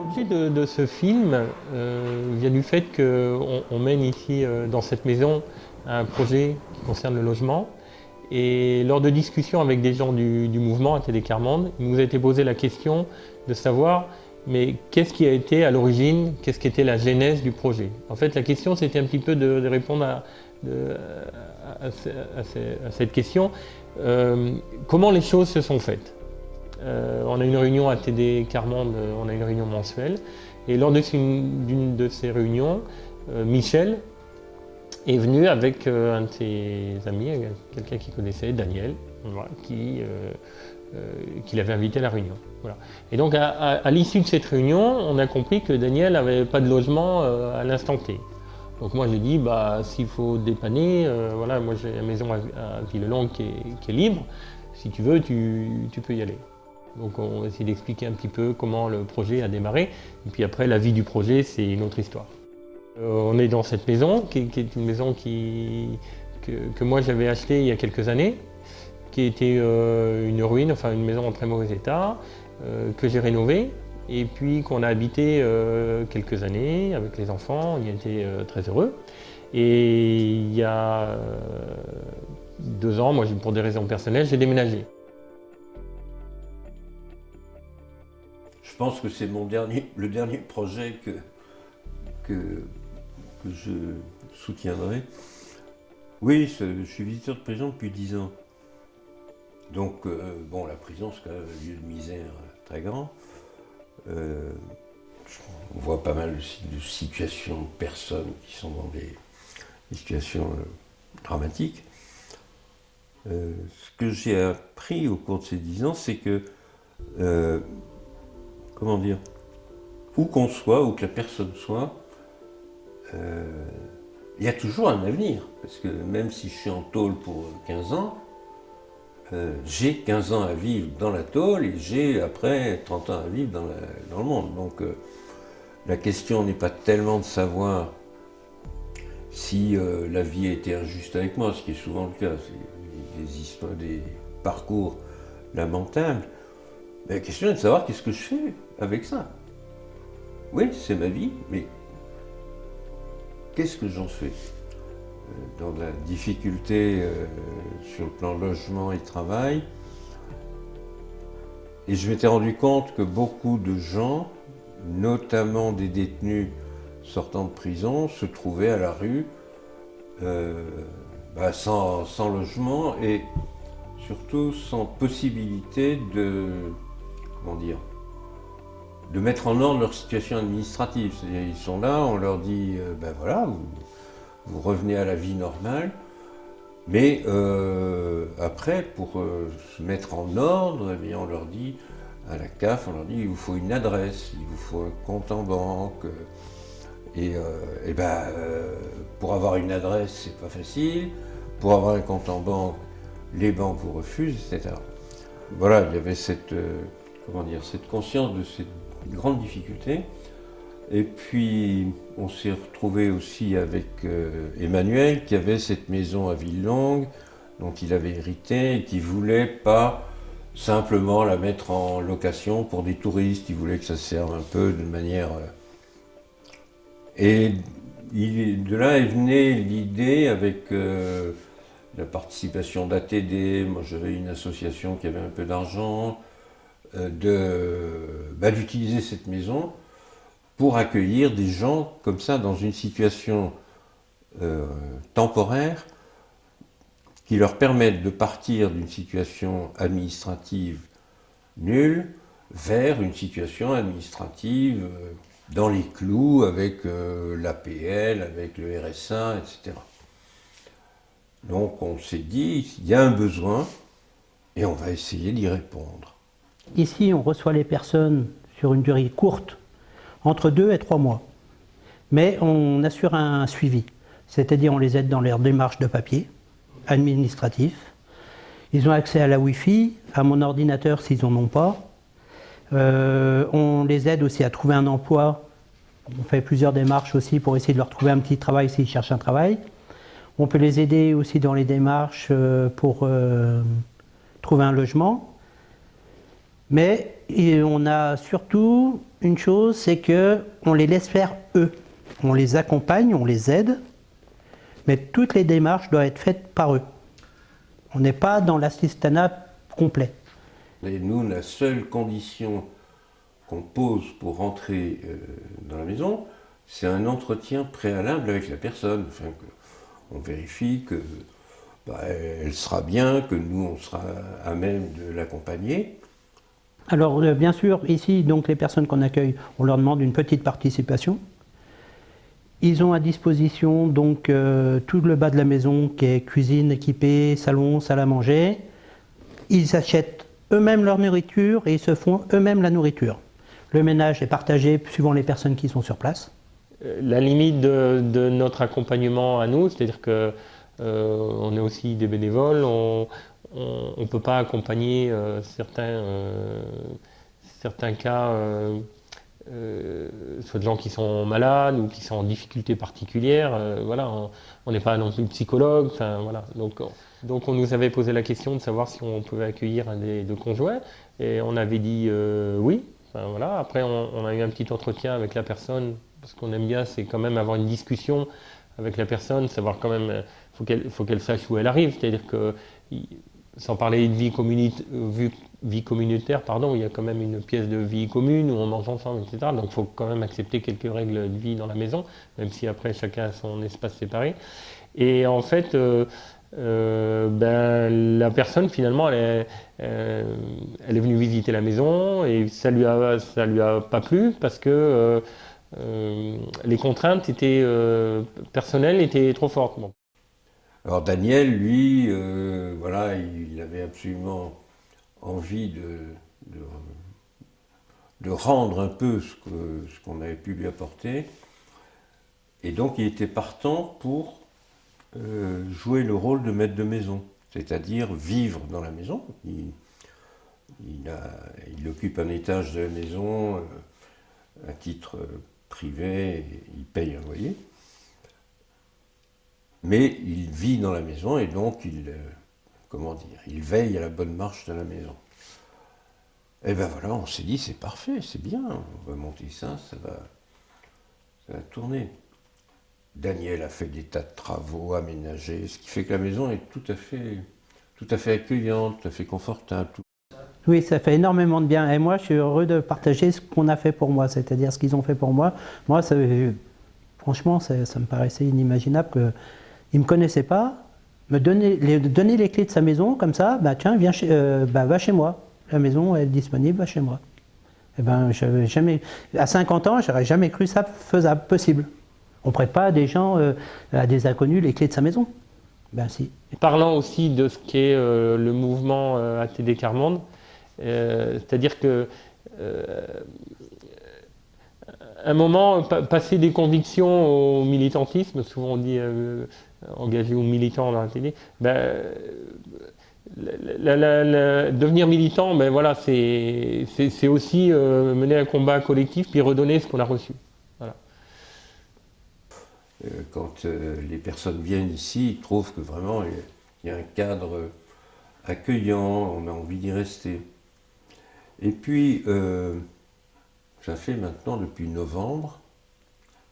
L'objet de ce film vient du fait qu'on mène ici, dans cette maison, un projet qui concerne le logement. Et lors de discussions avec des gens du mouvement ATD Quart Monde, il nous a été posé la question de savoir mais qu'est-ce qui a été à l'origine, qu'est-ce qui était la genèse du projet. En fait, la question, c'était un petit peu de répondre à cette question. Comment les choses se sont faites. On a une réunion ATD Quart Monde, on a une réunion mensuelle. Et lors d'une de ces réunions, Michel est venu avec un de ses amis, quelqu'un qu'il connaissait, Daniel, voilà, qui l'avait invité à la réunion. Voilà. Et donc à l'issue de cette réunion, on a compris que Daniel n'avait pas de logement à l'instant T. Donc moi j'ai dit, bah, s'il faut dépanner, voilà, moi j'ai la maison à Villelongue qui est libre, si tu veux, tu peux y aller. Donc on va essayer d'expliquer un petit peu comment le projet a démarré, et puis après la vie du projet c'est une autre histoire. On est dans cette maison, qui est une maison que moi j'avais achetée il y a quelques années, qui était une ruine, enfin une maison en très mauvais état, que j'ai rénovée, et puis qu'on a habité quelques années avec les enfants, on y était très heureux. Et il y a 2 ans, moi pour des raisons personnelles, j'ai déménagé. Je pense que c'est le dernier projet que je soutiendrai. Oui, je suis visiteur de prison depuis 10 ans. Donc, bon, la prison, c'est quand même un lieu de misère très grand. On voit pas mal de situations de personnes qui sont dans des situations dramatiques. Ce que j'ai appris au cours de ces 10 ans, c'est que, comment dire, où qu'on soit, où que la personne soit, il y a toujours un avenir. Parce que même si je suis en tôle pour 15 ans, j'ai 15 ans à vivre dans la tôle et j'ai après 30 ans à vivre dans le monde. Donc la question n'est pas tellement de savoir si la vie a été injuste avec moi, ce qui est souvent le cas, c'est des histoires, des parcours lamentables. Mais la question est de savoir qu'est-ce que je fais avec ça. Oui, c'est ma vie, mais qu'est-ce que j'en fais? Dans la difficulté sur le plan logement et travail. Et je m'étais rendu compte que beaucoup de gens, notamment des détenus sortant de prison, se trouvaient à la rue sans logement et surtout sans possibilité de mettre en ordre leur situation administrative. C'est-à-dire, ils sont là, on leur dit, ben voilà, vous revenez à la vie normale, mais après, pour se mettre en ordre, eh bien, on leur dit, à la CAF, on leur dit, il vous faut une adresse, il vous faut un compte en banque, pour avoir une adresse, c'est pas facile, pour avoir un compte en banque, les banques vous refusent, etc. Voilà, il y avait cette conscience de cette grande difficulté. Et puis, on s'est retrouvé aussi avec Emmanuel, qui avait cette maison à Villelongue, dont il avait hérité, et qui voulait pas simplement la mettre en location pour des touristes, il voulait que ça serve un peu de manière... Et de là est venue l'idée avec la participation d'ATD, moi j'avais une association qui avait un peu d'argent, d'utiliser cette maison pour accueillir des gens comme ça dans une situation temporaire qui leur permettent de partir d'une situation administrative nulle vers une situation administrative dans les clous avec l'APL, avec le RSA, etc. Donc on s'est dit, il y a un besoin et on va essayer d'y répondre. Ici, on reçoit les personnes sur une durée courte, entre 2 et 3 mois. Mais on assure un suivi, c'est-à-dire on les aide dans leurs démarches de papier, administratifs. Ils ont accès à la Wi-Fi, à mon ordinateur s'ils n'en ont pas. On les aide aussi à trouver un emploi. On fait plusieurs démarches aussi pour essayer de leur trouver un petit travail s'ils cherchent un travail. On peut les aider aussi dans les démarches pour trouver un logement. Mais on a surtout une chose, c'est qu'on les laisse faire eux. On les accompagne, on les aide, mais toutes les démarches doivent être faites par eux. On n'est pas dans l'assistanat complet. Et nous, la seule condition qu'on pose pour rentrer dans la maison, c'est un entretien préalable avec la personne. Enfin, on vérifie que elle sera bien, que nous, on sera à même de l'accompagner. Alors, bien sûr, ici, donc, les personnes qu'on accueille, on leur demande une petite participation. Ils ont à disposition donc tout le bas de la maison qui est cuisine équipée, salon, salle à manger. Ils achètent eux-mêmes leur nourriture et ils se font eux-mêmes la nourriture. Le ménage est partagé suivant les personnes qui sont sur place. La limite de notre accompagnement à nous, c'est-à-dire que on est aussi des bénévoles, on ne peut pas accompagner certains cas, soit de gens qui sont malades ou qui sont en difficulté particulière. Voilà, on n'est pas non plus psychologue. Enfin, voilà. Donc on nous avait posé la question de savoir si on pouvait accueillir un des deux conjoints et on avait dit oui. Enfin, voilà. Après on a eu un petit entretien avec la personne parce qu'on aime bien, c'est quand même avoir une discussion avec la personne, savoir quand même, faut qu'elle sache où elle arrive. C'est-à-dire que, sans parler de vie communautaire, pardon, il y a quand même une pièce de vie commune où on mange ensemble, etc. Donc il faut quand même accepter quelques règles de vie dans la maison, même si après chacun a son espace séparé. Et en fait, la personne finalement, elle est venue visiter la maison et ça lui a pas plu parce que les contraintes personnelles étaient trop fortes. Bon. Alors Daniel, lui, voilà, il avait absolument envie de rendre un peu ce qu'on avait pu lui apporter. Et donc il était partant pour jouer le rôle de maître de maison, c'est-à-dire vivre dans la maison. Il occupe un étage de la maison à titre privé, il paye un loyer. Mais il vit dans la maison et donc il veille à la bonne marche de la maison. Et ben voilà, on s'est dit c'est parfait, c'est bien, on va monter ça va tourner. Daniel a fait des tas de travaux aménagés, ce qui fait que la maison est tout à fait accueillante, tout à fait confortable. Oui, ça fait énormément de bien. Et moi, je suis heureux de partager ce qu'on a fait pour moi, c'est-à-dire ce qu'ils ont fait pour moi. Moi, franchement, ça me paraissait inimaginable qu'ils ne me connaissaient pas, me donner les clés de sa maison, comme ça, bah tiens, va chez moi. La maison est disponible, va chez moi. Et ben, à 50 ans, j'aurais jamais cru ça faisable, possible. On ne prête pas à des gens, à des inconnus, les clés de sa maison. Ben si. Parlant aussi de ce qu'est le mouvement ATD Quart-Monde, c'est-à-dire que un moment, passer des convictions au militantisme, souvent on dit engagé ou militant dans l'ATD, devenir militant, voilà, c'est aussi mener un combat collectif puis redonner ce qu'on a reçu. Voilà. Quand les personnes viennent ici, ils trouvent que vraiment il y a un cadre accueillant, on a envie d'y rester. Et puis, ça fait maintenant depuis novembre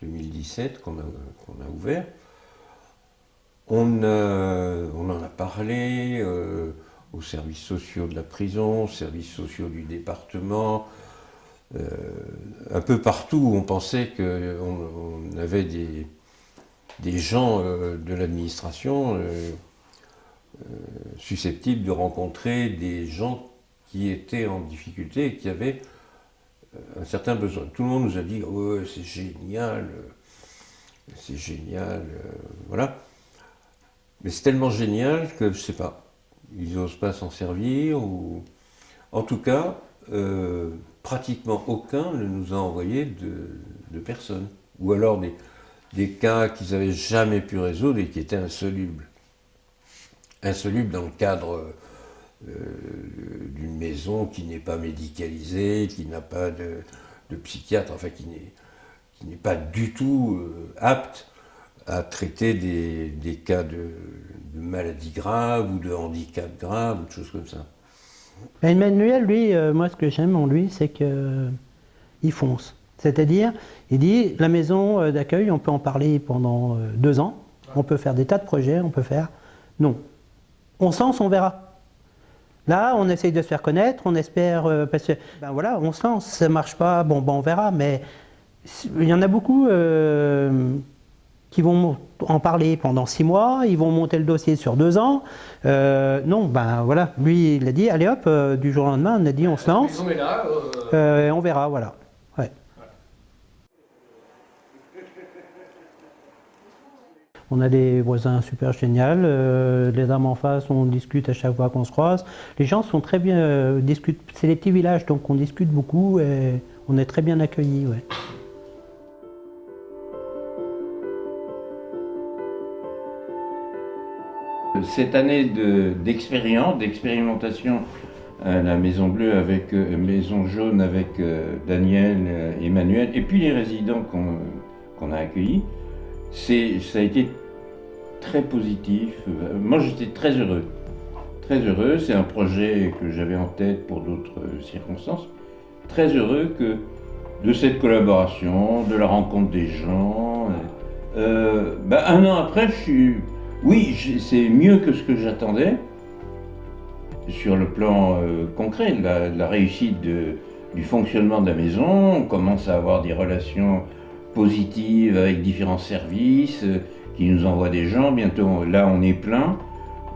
2017 qu'on a ouvert. On en a parlé aux services sociaux de la prison, aux services sociaux du département, un peu partout où on pensait qu'on avait des gens de l'administration susceptibles de rencontrer des gens qui étaient en difficulté et qui avaient un certain besoin. Tout le monde nous a dit « oh, c'est génial, voilà ». Mais c'est tellement génial que, je ne sais pas, ils n'osent pas s'en servir, ou... En tout cas, pratiquement aucun ne nous a envoyé de personnes. Ou alors des cas qu'ils n'avaient jamais pu résoudre et qui étaient insolubles. Insolubles dans le cadre d'une maison qui n'est pas médicalisée, qui n'a pas de psychiatre, enfin qui n'est pas du tout apte à traiter des cas de maladies graves ou de handicap graves, ou de choses comme ça. Emmanuel, lui, moi ce que j'aime en lui, c'est qu'il fonce. C'est-à-dire, il dit, la maison d'accueil, on peut en parler pendant 2 ans, on peut faire des tas de projets, on peut faire... Non. On se lance, on verra. Là, on essaye de se faire connaître, on espère, parce que, ben voilà, on se lance, ça marche pas, bon, ben on verra, mais il y en a beaucoup qui vont en parler pendant 6 mois, ils vont monter le dossier sur 2 ans. Non, ben voilà, lui, il a dit, allez hop, du jour au lendemain, on a dit, on se lance, et on verra, voilà. Ouais. On a des voisins super géniaux, les dames en face, on discute à chaque fois qu'on se croise. Les gens sont très bien, discutent, c'est les petits villages, donc on discute beaucoup et on est très bien accueillis. Ouais. Cette année d'expérimentation à la Maison Bleue avec Maison Jaune avec Daniel, Emmanuel et puis les résidents qu'on a accueillis, ça a été très positif. Moi j'étais très heureux. Très heureux, c'est un projet que j'avais en tête pour d'autres circonstances. Très heureux de cette collaboration, de la rencontre des gens. 1 an après, c'est mieux que ce que j'attendais sur le plan concret, de la réussite du fonctionnement de la maison. On commence à avoir des relations positives avec différents services qui nous envoient des gens. Bientôt, là, on est plein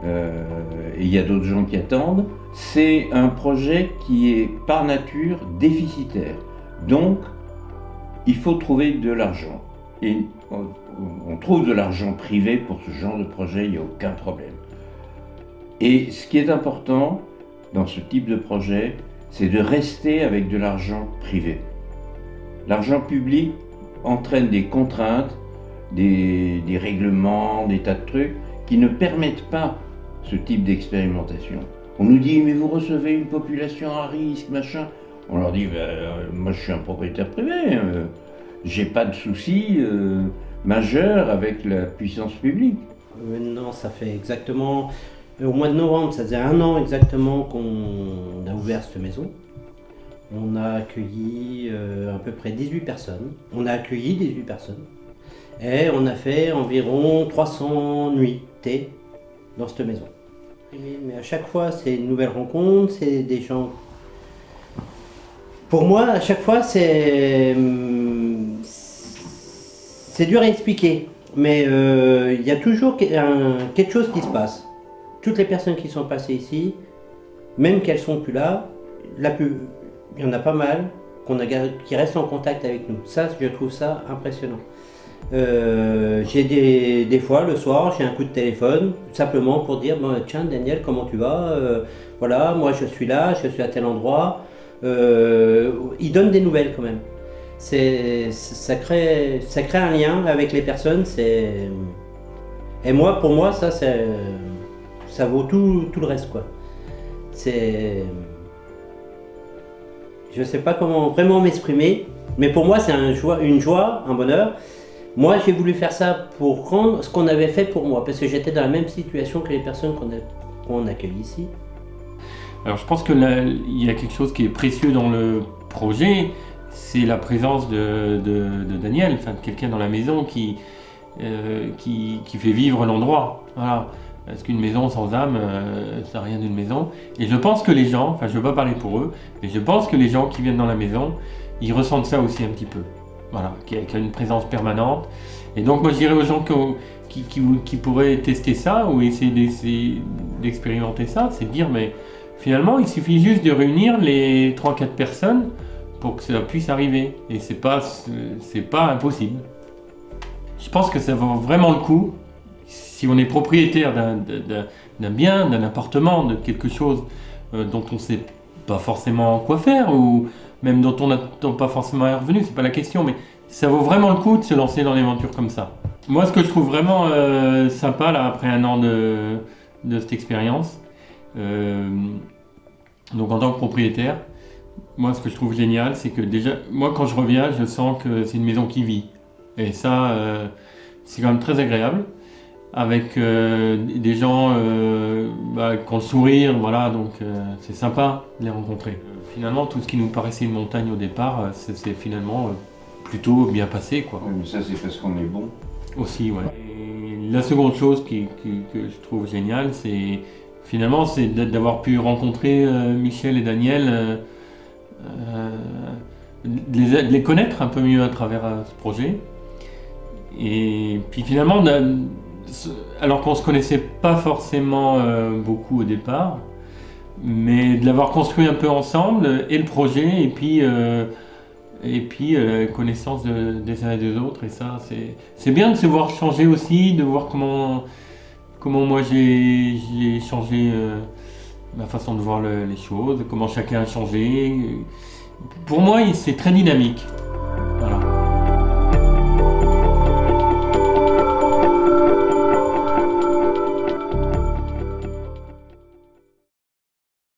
et il y a d'autres gens qui attendent. C'est un projet qui est par nature déficitaire. Donc, il faut trouver de l'argent. Et on trouve de l'argent privé pour ce genre de projet, il n'y a aucun problème. Et ce qui est important dans ce type de projet, c'est de rester avec de l'argent privé. L'argent public entraîne des contraintes, des règlements, des tas de trucs qui ne permettent pas ce type d'expérimentation. On nous dit, mais vous recevez une population à risque, machin. On leur dit, moi je suis un propriétaire privé, j'ai pas de soucis majeurs avec la puissance publique. Maintenant, ça fait exactement, au mois de novembre, ça faisait 1 an exactement qu'on a ouvert cette maison. On a accueilli à peu près 18 personnes. On a accueilli 18 personnes. Et on a fait environ 300 nuitées dans cette maison. Mais à chaque fois, c'est une nouvelle rencontre, c'est des gens... Pour moi, à chaque fois, c'est dur à expliquer. Mais il y a toujours quelque chose qui se passe. Toutes les personnes qui sont passées ici, même qu'elles ne sont plus là, il y en a pas mal qui restent en contact avec nous. Ça, je trouve ça impressionnant. J'ai des fois, le soir, j'ai un coup de téléphone, simplement pour dire, tiens Daniel, comment tu vas, voilà, moi je suis là, je suis à tel endroit. Ils donnent des nouvelles quand même. Ça crée un lien avec les personnes. Et pour moi, ça vaut tout le reste, quoi. Je sais pas comment vraiment m'exprimer, mais pour moi c'est une joie, un bonheur. Moi j'ai voulu faire ça pour rendre ce qu'on avait fait pour moi, parce que j'étais dans la même situation que les personnes qu'on accueille ici. Alors je pense que là, il y a quelque chose qui est précieux dans le projet, c'est la présence de Daniel, enfin de quelqu'un dans la maison qui fait vivre l'endroit. Voilà. Parce qu'une maison sans âme, ça n'a rien d'une maison. Et je pense que les gens, enfin je ne veux pas parler pour eux, mais je pense que les gens qui viennent dans la maison, ils ressentent ça aussi un petit peu. Voilà, qu'il y a une présence permanente. Et donc moi je dirais aux gens qui pourraient tester ça ou essayer d'expérimenter ça, c'est de dire mais finalement il suffit juste de réunir les 3-4 personnes pour que ça puisse arriver. Et c'est pas impossible. Je pense que ça vaut vraiment le coup. Si on est propriétaire d'un bien, d'un appartement, de quelque chose dont on ne sait pas forcément quoi faire, ou même dont on n'attend pas forcément un revenu, c'est pas la question, mais ça vaut vraiment le coup de se lancer dans l'aventure comme ça. Moi, ce que je trouve vraiment sympa, là, après 1 an de cette expérience, donc en tant que propriétaire, moi, ce que je trouve génial, c'est que déjà, moi, quand je reviens, je sens que c'est une maison qui vit. Et ça, c'est quand même très agréable. avec des gens qui ont le sourire, voilà, donc c'est sympa de les rencontrer. Finalement, tout ce qui nous paraissait une montagne au départ, c'est finalement plutôt bien passé, quoi. Oui, mais ça, c'est parce qu'on est bon. Aussi, ouais. Et la seconde chose que je trouve géniale, c'est finalement d'avoir pu rencontrer Michel et Daniel, de les connaître un peu mieux à travers ce projet. Et puis finalement, alors qu'on ne se connaissait pas forcément beaucoup au départ, mais de l'avoir construit un peu ensemble, et le projet, et puis connaissance des uns et des autres, et ça, c'est bien de se voir changer aussi, de voir comment moi j'ai changé ma façon de voir les choses, comment chacun a changé. Pour moi, c'est très dynamique.